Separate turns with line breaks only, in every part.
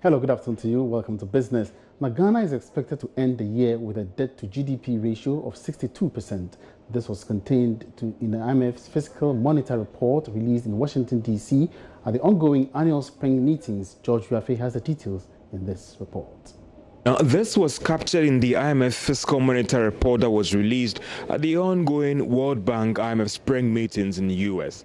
Hello, good afternoon to you. Welcome to Business. Now, Ghana is expected to end the year with a debt-to-GDP ratio of 62%. This was contained in the IMF's Fiscal Monitor Report released in Washington, D.C. at the ongoing annual spring meetings. George Rafe has the details in this report.
Now, this was captured in the IMF Fiscal Monitor Report that was released at the ongoing World Bank IMF spring meetings in the U.S.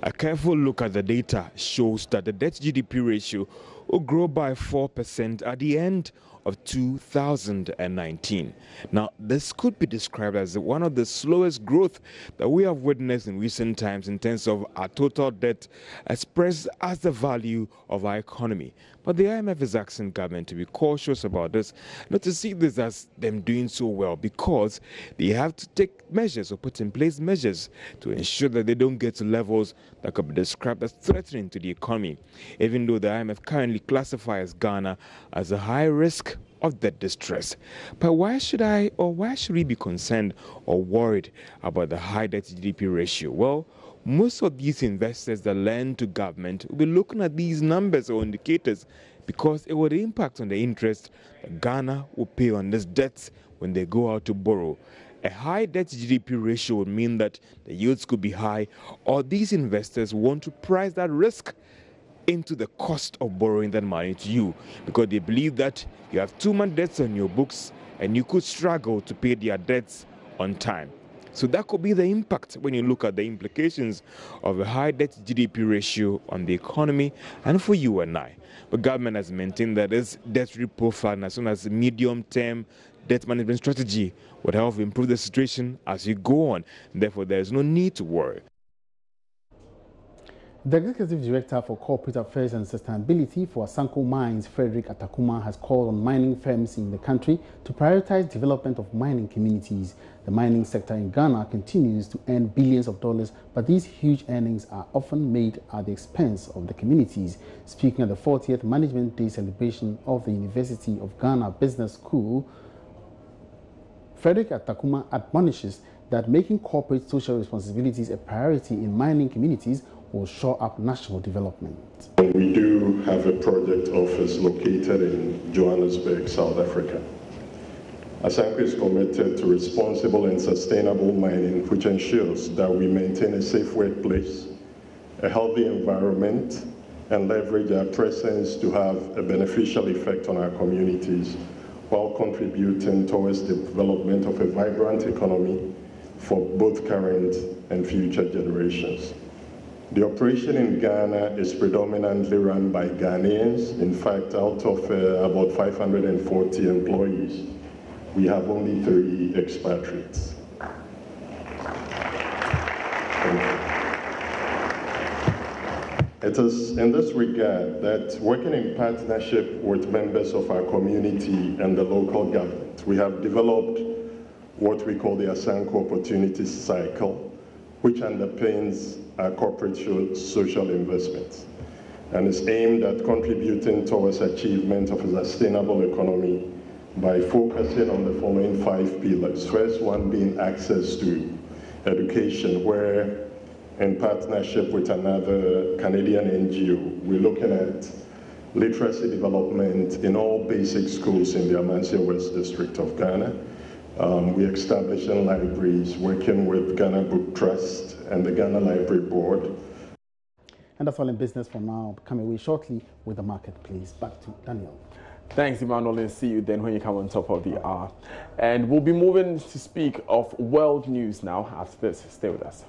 A careful look at the data shows that the debt-to-GDP ratio will grow by 4% at the end of 2019. Now, this could be described as one of the slowest growth that we have witnessed in recent times in terms of our total debt expressed as the value of our economy. But the IMF is asking government to be cautious about this, not to see this as them doing so well, because they have to take measures or put in place measures to ensure that they don't get to levels that could be described as threatening to the economy, even though the IMF currently classifies Ghana as a high risk of debt distress. But why should we be concerned or worried about the high debt to GDP ratio? Well, most of these investors that lend to government will be looking at these numbers or indicators because it would impact on the interest that Ghana will pay on this debt when they go out to borrow. A high debt to GDP ratio would mean that the yields could be high, or these investors want to price that risk into the cost of borrowing that money to you, because they believe that you have too much debts on your books and you could struggle to pay their debts on time. So that could be the impact when you look at the implications of a high debt to GDP ratio on the economy and for you and I. But government has maintained that this debt profile, as soon as a medium-term debt management strategy, would help improve the situation as you go on. Therefore, there is no need to worry.
The Executive Director for Corporate Affairs and Sustainability for Asanko Mines, Frederick Atakuma, has called on mining firms in the country to prioritize development of mining communities. The mining sector in Ghana continues to earn billions of dollars, but these huge earnings are often made at the expense of the communities. Speaking at the 40th Management Day celebration of the University of Ghana Business School, Frederick Atakuma admonishes that making corporate social responsibilities a priority in mining communities will shore up national development.
We do have a project office located in Johannesburg, South Africa. Asanko is committed to responsible and sustainable mining, which ensures that we maintain a safe workplace, a healthy environment, and leverage our presence to have a beneficial effect on our communities while contributing towards the development of a vibrant economy for both current and future generations. The operation in Ghana is predominantly run by Ghanaians. In fact, out of about 540 employees, we have only 3 expatriates. It is in this regard that, working in partnership with members of our community and the local government, we have developed what we call the Asanko Opportunities Cycle, which underpins our corporate social investments and is aimed at contributing towards achievement of a sustainable economy by focusing on the following 5 pillars. First one being access to education, where in partnership with another Canadian NGO, we're looking at literacy development in all basic schools in the Amansia West District of Ghana. We're establishing libraries, working with Ghana Book Trust and the Ghana Library Board.
And that's all in business for now. Come away shortly with the marketplace. Back to Daniel.
Thanks, Emmanuel, and see you then when you come on top of the hour. And we'll be moving to speak of world news now. After this, stay with us.